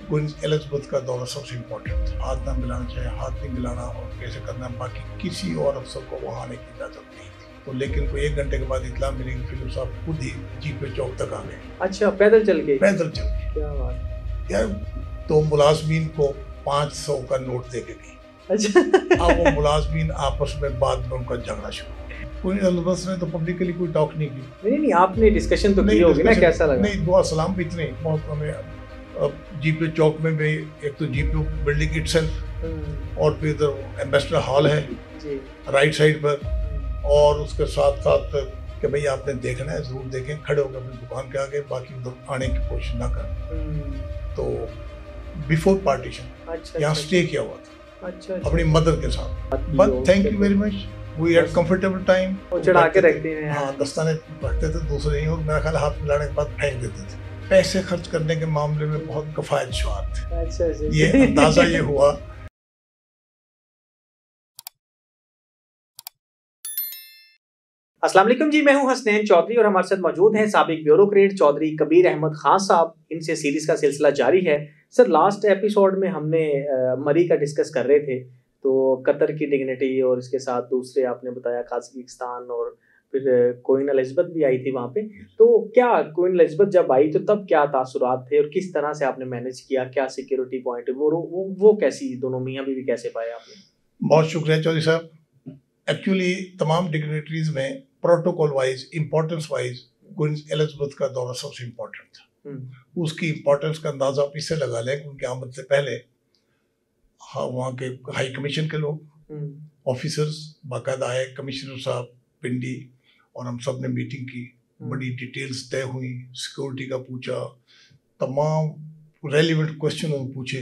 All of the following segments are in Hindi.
क्वीन एलिजाबेथ का दौरा सबसे इम्पोर्टेंट था। हाथ ना मिलाना चाहिए, हाथ नहीं मिलाना और कैसे करना, बाकी किसी और अफसर को वहाँ आने की इजाज़त नहीं थी। तो लेकिन कोई 1 घंटे के बाद इत्तला मिली कि फिलिप साहब खुद ही जीपे चौक तक आ गए। अच्छा, पैदल चल के? पैदल चल के। क्या बात यार, तो मुलाजमीन को 500 का नोट दे के गई। अच्छा। अब वो मुलाजमीन आपस में बाद में उनका झगड़ा शुरू। क्वीन एलिजाबेथ ने तो पब्लिकली कोई टॉक नहीं की। नहीं, आपने डिस्कशन तो की होगी ना, कैसा लगा? नहीं, दुआ सलाम भी इतने बहुत हमें जीपे चौक में भी, एक तो जीपे बिल्डिंग इटसेल्फ और फिर इधर एम्बेसडर हॉल है जी राइट साइड पर, और उसके साथ साथ कि भाई आपने देखना है जरूर देखें, खड़े होकर अपनी दुकान के आगे, बाकी उधर आने की कोशिश ना करें। तो बिफोर पार्टीशन यहाँ स्टे किया हुआ था अपनी मदर के साथ। But thank you very much, we had comfortable time. चढ़ा के रखते हैं, हाँ, दस्ताने रखते थे दूसरे ही, और मेरा ख्याल हाथ मिलाने के बाद फेंक देते थे। पैसे खर्च करने के मामले में बहुत कफायतशुआर थे। अच्छा। ये अंदाजा ये हुआ। अस्सलाम वालेकुम जी, मैं हूं हसनैन चौधरी और हमारे साथ मौजूद हैं साबिक ब्यूरोक्रेट चौधरी कबीर अहमद खान साहब। इनसे सीरीज का सिलसिला जारी है। सर, लास्ट एपिसोड में हमने मरी का डिस्कस कर रहे थे, तो कतर की डिग्निटी और इसके साथ दूसरे आपने बताया कजाकिस्तान, और फिर क्वीन एलिजाबेथ भी आई थी वहाँ पे। तो क्या क्वीन एलिजाबेथ जब आई तो तब क्या तासुरात थे और किस तरह से आपने मैनेज किया, क्या सिक्योरिटी पॉइंट वो कैसी, दोनों मियाँ बीवी कैसे पाए आपने? बहुत शुक्रिया चौधरी साहब। एक्चुअली तमाम डिग्निटरीज में protocol wise, importance wise queen Elizabeth का दौरा सबसे इम्पोर्टेंट था। उसकी इम्पोर्टेंस का अंदाजा आप इससे लगा लें कि उनकी आमद से पहले वहाँ के हाई कमीशन के लोग, ऑफिसर्स बाकायदा आए, कमिश्नर साहब पिंडी, और हम सब ने मीटिंग की, बड़ी डिटेल्स तय हुई, सिक्योरिटी का पूछा, तमाम रेलिवेंट क्वेश्चन पूछे,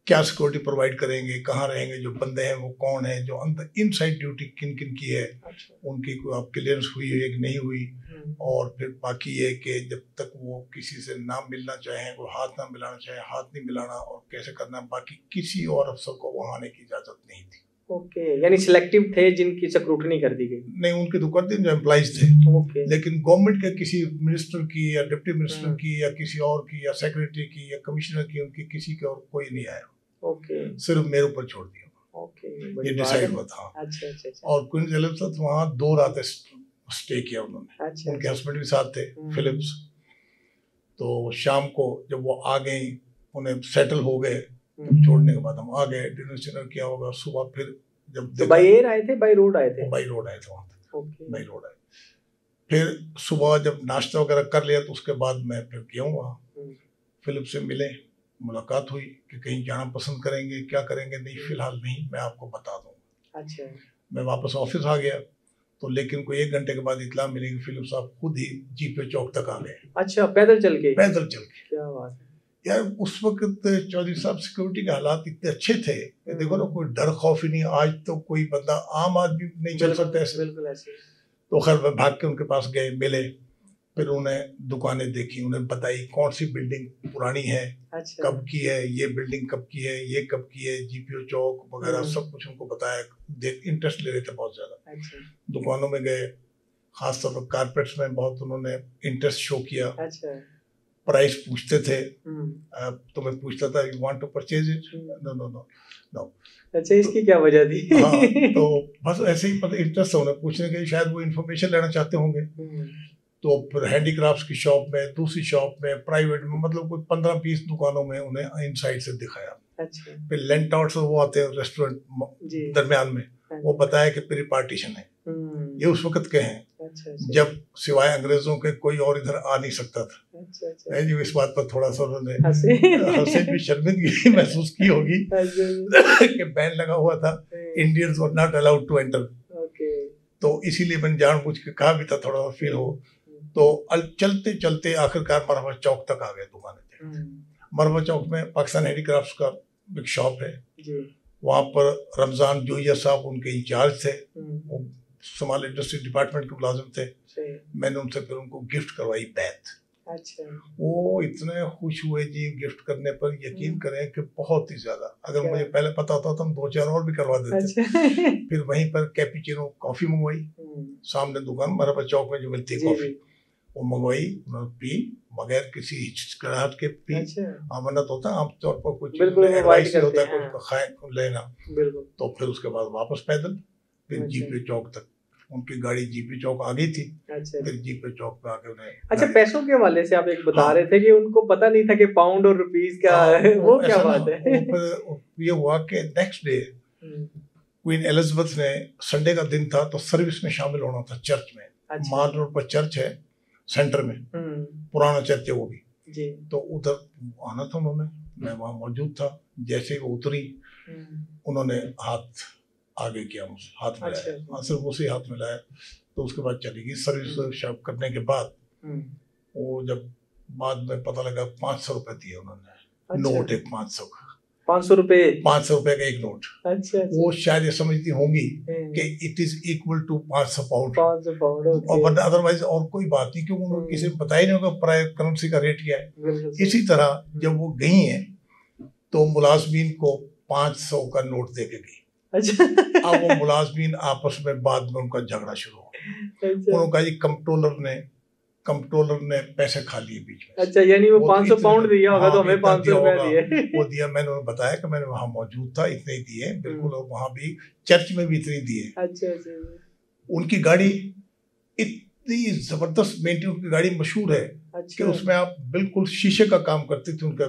क्या सिक्योरिटी प्रोवाइड करेंगे, कहाँ रहेंगे, जो बंदे हैं वो कौन है, जो अंदर इनसाइड ड्यूटी किन किन की है, उनकी कोई आप क्लियरेंस हुई है कि नहीं हुई, और फिर बाकी ये कि जब तक वो किसी से ना मिलना चाहें, वो हाथ ना मिलाना चाहें, हाथ नहीं मिलाना, और कैसे करना, बाकी किसी और अफसर को वहाँ आने की इजाज़त नहीं थी। ओके, यानी सिलेक्टिव थे जिनकी स्क्रूटनी कर दी गई? नहीं, उनके तो कर दी जो एम्प्लॉइज थे। लेकिन गवर्नमेंट के किसी मिनिस्टर की या डिप्टी मिनिस्टर की या किसी और की या सेक्रेटरी की या कमिश्नर की, उनकी किसी के और कोई नहीं आया। सिर्फ मेरे ऊपर छोड़ दिया। ये डिसाइड हुआ था। अच्छा। और क्वीन एलिजाबेथ वहाँ 2 रातें स्टे किया उन्होंने। उनके हस्बैंड भी साथ थे, फिलिप्स। तो शाम को जब वो आ गई, उन्हें सेटल हो गए, छोड़ने के बाद हम आ गए, डिनर किया होगा। सुबह फिर जब तो बाय एयर आए थे, बाय रोड आए थे? बाय रोड आए थे वहाँ तक, बाय रोड आए। फिर सुबह जब नाश्ता वगैरह कर लिया तो उसके बाद मैं फिर गया वहाँ, फिलिप से मिले, मुलाकात हुई कि कहीं जाना पसंद करेंगे, क्या करेंगे। नहीं, फिलहाल नहीं, मैं आपको बता दूंगा। अच्छा। मैं वापस ऑफिस आ गया, तो लेकिन कोई 1 घंटे के बाद इत्तला मिली कि फिलिप साहब खुद ही जीपे चौक तक आ गए। अच्छा, पैदल चल के? पैदल चल के। क्या बात है यार, उस वक्त चौधरी साहब सिक्योरिटी के हालात इतने अच्छे थे कि देखो ना, कोई डर खौफ ही नहीं। आज तो कोई बंदा, आम आदमी नहीं चल सकता ऐसे। बिल्कुल ऐसे। तो खैर मैं भाग के उनके पास गए, मिले, फिर उन्हें दुकानें देखी, उन्हें बताई कौन सी बिल्डिंग पुरानी है, अच्छा, कब की है, ये बिल्डिंग कब की है, ये कब की है, जीपीओ चौक वगैरह सब कुछ उनको बताया। इंटरेस्ट ले रहे थे बहुत ज्यादा। अच्छा। दुकानों में गए, खासतौर पर कारपेट्स में बहुत उन्होंने इंटरेस्ट शो किया। अच्छा। प्राइस पूछते थे, तो मैं पूछता था, you want to purchase it? No. अच्छा, इसकी क्या वजह थी? हाँ, तो बस ऐसे ही पता इंटरेस्ट है उन्हें पूछने के, शायद वो इन्फॉर्मेशन लेना चाहते होंगे। तो फिर हैंडीक्राफ्ट्स की शॉप में, दूसरी शॉप में, प्राइवेट में, मतलब कोई 15-20 दुकानों में उन्हें इनसाइड से दिखाया। अच्छा। फिर लेंट आउट से वो आते हैं रेस्टोरेंट दरमियान में, वो बताया कि प्री पार्टीशन है, ये उस वक्त के हैं। अच्छा। जब सिवाय अंग्रेजों के कोई और इधर आ नहीं सकता था। अच्छा। जी, इस बात पर थोड़ा सा उन्होंने हंसे भी, शर्मिंदगी महसूस की होगी कि बैन लगा हुआ था, Indians were not allowed to enter. तो इसीलिए मैंने जानबूझ के कहा भी था, थोड़ा सा फील हो। तो चलते चलते आखिरकार मरहबा चौक तक आ गए दुकानें थे। मरहबा चौक में पाकिस्तान हैंडीक्राफ्ट्स का एक शॉप है, वहाँ पर रमजान जोइया साहब उनके इंचार्ज थे, वो सोमाली इंडस्ट्री डिपार्टमेंट के मुलाजिम थे। मैंने उनसे फिर उनको गिफ्ट करवाई बैत। अच्छा। वो इतने खुश हुए जी गिफ्ट करने पर, यकीन करें कि बहुत ही ज्यादा। अगर मुझे पहले पता होता तो हम 2-4 और भी करवा देते। अच्छा। फिर वहीं पर कैपुचिनो कॉफी मंगवाई, सामने दुकान मरहबा चौक में जो मिलती है कॉफी, वो मंगवाई, पी, बगैर किसी हिचकिचाहट के भी अच्छा अमानत होता है आमतौर पर, कुछ बिल्कुल एडवाइस करते होता है हैं, कुछ का खाए लेना, बिल्कुल तो फिर उसके बाद वापस पैदल फिर अच्छा जीपे चौक तक, उनकी गाड़ी जीपे चौक आ गई थी, अच्छा फिर जीपे चौक पे आके उन्हें अच्छा। पैसों के हवाले से आप एक बता हाँ। रहे थे कि उनको पता नहीं था कि पाउंड और रुपीस का वो क्या ऐसा ना, बात है। वो फिर ये हुआ कि नेक्स्ट डे क्वीन एलिजाबेथ ने, संडे का दिन था, तो सर्विस में शामिल होना था चर्च में। अच्छा माल रोड पर चर्च है सेंटर में, पुराना चर्च है वो भी, जी तो उधर आना था उन्होंने, मैं वहाँ मौजूद था। जैसे ही वो उतरी उन्होंने हाथ आगे किया, मुझसे हाथ मिलाया, अच्छा हाँ सिर्फ उसी हाथ मिलाया, तो उसके बाद चली गई। सर्विस करने के बाद वो जब बाद में पता लगा 500 रुपए दिए उन्होंने, अच्छा नोट एक 500 का, 500 रुपए 500 रुपए का एक नोट। अच्छा वो शायद ये समझती होंगी कि it is equal to 500 pound, 500 pound और अदरवाइज और कोई बात नहीं, क्योंकि उन्होंने किसी को बताया नहीं होगा प्राय करेंसी का रेट क्या है। बिल्कुल इसी तरह जब वो गई हैं तो मुलाजमीन को 500 का नोट दे के गई। अच्छा अब वो मुलाजमीन आपस में बाद में उनका झगड़ा शुरू हो गया। अच्छा उन्होंने कहा जी कंट्रोलर ने पैसे खा लिए बीच में। अच्छा, यानी वो वो 500 इतने- पाउंड दिया होगा, हाँ, तो हमें इतना 500 दिया रुपया होगा। दिए। वो दिया, मैंने उन्हें बताया कि मैंने वहाँ मौजूद था, इतने ही दिए बिल्कुल, और वहाँ भी चर्च में भी इतने दिए। अच्छा अच्छा उनकी गाड़ी इतनी जबरदस्त मेंटेन, उनकी गाड़ी मशहूर है कि अच्छा उसमें आप बिल्कुल शीशे का काम करते थे, उनका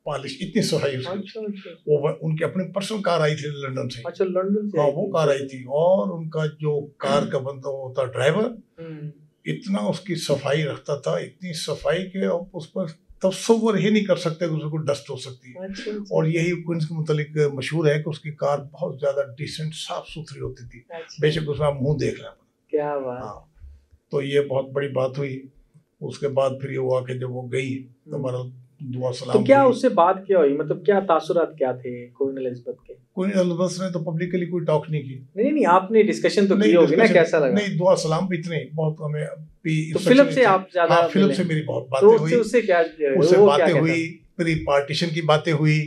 पॉलिश इतनी सफाई उसकी। अच्छा अच्छा वो उनकी अपनी पर्सनल कार आई थी लंदन से। अच्छा, लंदन से हाँ, आई वो थी। कार आई थी, और उनका जो कार का बंदा होता ड्राइवर, हम्म, इतना उसकी सफाई रखता था, इतनी सफाई के आप उस पर तस्वर ही नहीं कर सकते कि उसको डस्ट हो सकती है। अच्छा अच्छा और यही क्वींस के मुतालिक मशहूर है कि उसकी कार बहुत ज्यादा डिसेंट साफ सुथरी होती थी, अच्छा, बेशक उसमें आप मुंह देख लें। क्या बात। हाँ, तो ये बहुत बड़ी बात हुई। उसके बाद फिर ये हुआ कि जब वो गई तो हमारा दुआ सलाम तो क्या हुई। उससे बात क्या हुई, मतलब क्या तासुरात क्या थे क्वीन एलिजाबेथ के? क्वीन एलिजाबेथ ने तो पब्लिकली कोई टॉक नहीं की। नहीं नहीं, आपने डिस्कशन तो की नहीं, होगी ना, discussion- कैसा लगा? नहीं, दुआ सलाम भी इतने बहुत हमें भी तो फिलिप से आप ज्यादा हाँ, फिलिप मिले? से मेरी बहुत तो बातें हुई, उससे क्या उससे वो बातें क्या हुई, प्री पार्टीशन की बातें हुई,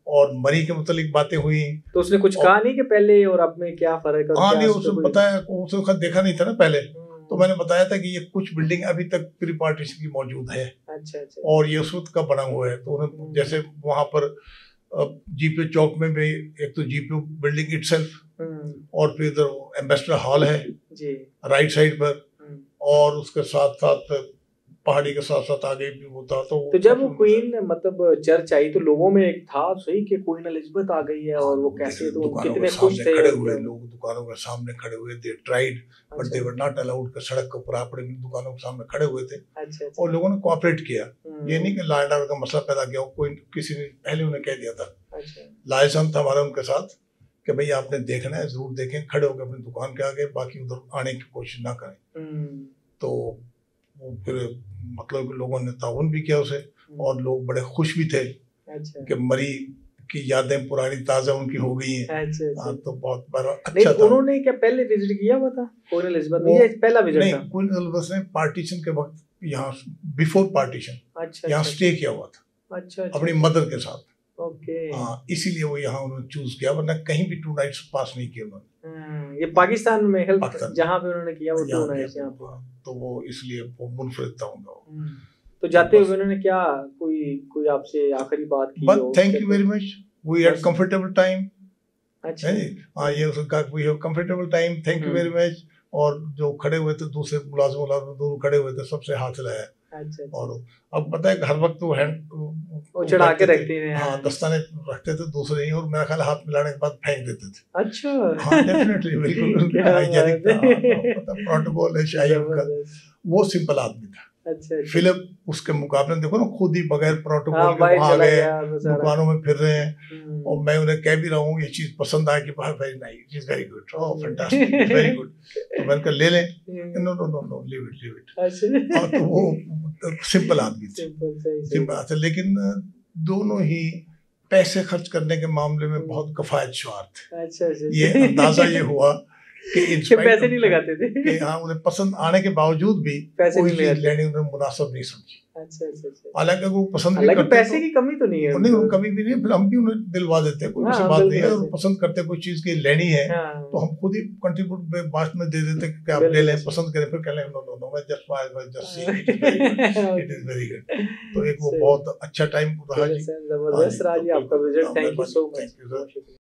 और मरी के मुतालिक बातें हुई। तो उसने कुछ कहा नहीं कि पहले और अब में क्या फर्क है? हाँ, नहीं, उसने बताया, उसने खुद देखा नहीं था ना पहले, तो मैंने बताया था कि ये कुछ बिल्डिंग अभी तक प्री पार्टीशन की मौजूद है। अच्छा अच्छा। और ये उस वक्त का बना हुआ है। तो उन्हें जैसे वहां पर जीपी चौक में भी एक तो जीपी बिल्डिंग इटसेल्फ, और फिर इधर एम्बेसडर हॉल है जी राइट साइड पर, और उसके साथ साथ पहाड़ी के साथ साथ आगे भी होता। तो जब वो क्वीन मतलब चर्च आई तो लोगों में एक था सही कि क्वीन एलिजाबेथ आ गई है, और वो कैसे, तो कितने खुश थे खड़े हुए लोग, दुकानों के सामने खड़े हुए, they tried but they were not allowed के सड़क के ऊपर अपने दुकानों के सामने खड़े हुए थे। अच्छा और लोगों ने कोऑपरेट किया। ये नहीं कि लॉ एंड ऑर्डर का मसला पैदा किया, कोई किसी ने पहले उन्हें कह दिया था। अच्छा, लाइसन था हमारा उनके साथ कि भाई आपने देखना है, जरूर देखें, खड़े होकर अपनी दुकान के आगे, बाकी उधर आने की कोशिश ना करें। तो वो फिर मतलब लोगों ने ताउन भी किया उसे, और लोग बड़े खुश भी थे कि मरी की यादें पुरानी ताजा उनकी हो गई हैं। अच्छा, तो बहुत बड़ा अच्छा था। उन्होंने क्या पहले विजिट किया हुआ था क्वीन एलिजाबेथ ने, ये पहला विजिट था? नहीं, क्वीन एलिजाबेथ ने पार्टीशन के वक्त यहाँ बिफोर पार्टीशन अच्छा यहाँ स्टे किया हुआ था। अच्छा, अपनी मदर के साथ। ओके, हाँ, इसीलिए वो यहाँ उन्होंने चूज किया, वरना कहीं भी 2 नाइट्स पास नहीं किए उन्होंने। ये पाकिस्तान में जहाँ पे उन्होंने किया वो 2 नाइट्स यहाँ पे, तो वो इसलिए वो मुनफरिद था उनका। तो जाते हुए उन्होंने क्या कोई आपसे आखिरी बात की? But thank you very much, we had comfortable time. अच्छा, हाँ, ये उसका we have comfortable time, thank you very much. और जो खड़े हुए थे दूसरे मुलाजिम दोनों खड़े हुए थे, सबसे हाथ हिलाया। अच्छा, और अब पता है हर वक्त वो चढ़ा के रखते हैं। हाँ, दस्ताने रखते थे दूसरे ही, और मेरा ख्याल हाथ मिलाने के बाद फेंक देते थे। अच्छा, हाँ, डेफिनेटली, बिल्कुल हाइजेनिक था, प्रोटोकॉल है शाही का। वो सिंपल आदमी था। अच्छा, फिलिप उसके मुकाबले देखो ना, खुद ही बगैर प्रोटोकॉल के वहां गए, दुकानों में फिर रहे हैं, और मैं उन्हें कह भी रहा हूँ ये चीज पसंद आए कि very nice, it is very good, oh fantastic, very good. तो मैंने कहा ले लें, no no no no, leave it. और तो वो सिंपल आदमी थे, सिंपल आदमी, लेकिन दोनों ही पैसे खर्च करने के मामले में बहुत कफायतशुमार थे। ये अंदाजा ये हुआ कि पैसे नहीं लगाते थे कि हाँ उन्हें पसंद आने के बावजूद भी पैसे कोई नहीं चीज लगाते। लेनी उन्हें मुनासिब नहीं समझी। अच्छा अच्छा अच्छा। हालांकि वो पसंद भी हालांकि करते पैसे की कमी तो नहीं है नहीं उनको। कभी भी नहीं, फिर हम भी उन्हें दिलवा देते हैं, कोई हाँ, ऐसी बात नहीं है। बिल्कुल अगर ऐसे। पसंद करते कोई चीज की लेनी है हाँ, तो हम खुद ही कंट्रीब्यूट बाद में दे देते कि आप ले बिल्कुल लें, ऐसे। पसंद करें, फिर कह लें नो नो नो मैं just see it is very good. तो एक वो सही। बहुत अच्छा टाइम रहा चलिए जी। सर, जबरदस्त रहा जी आपका visit. Thank you so much. Thank you sir. बहुत शुक्रिया।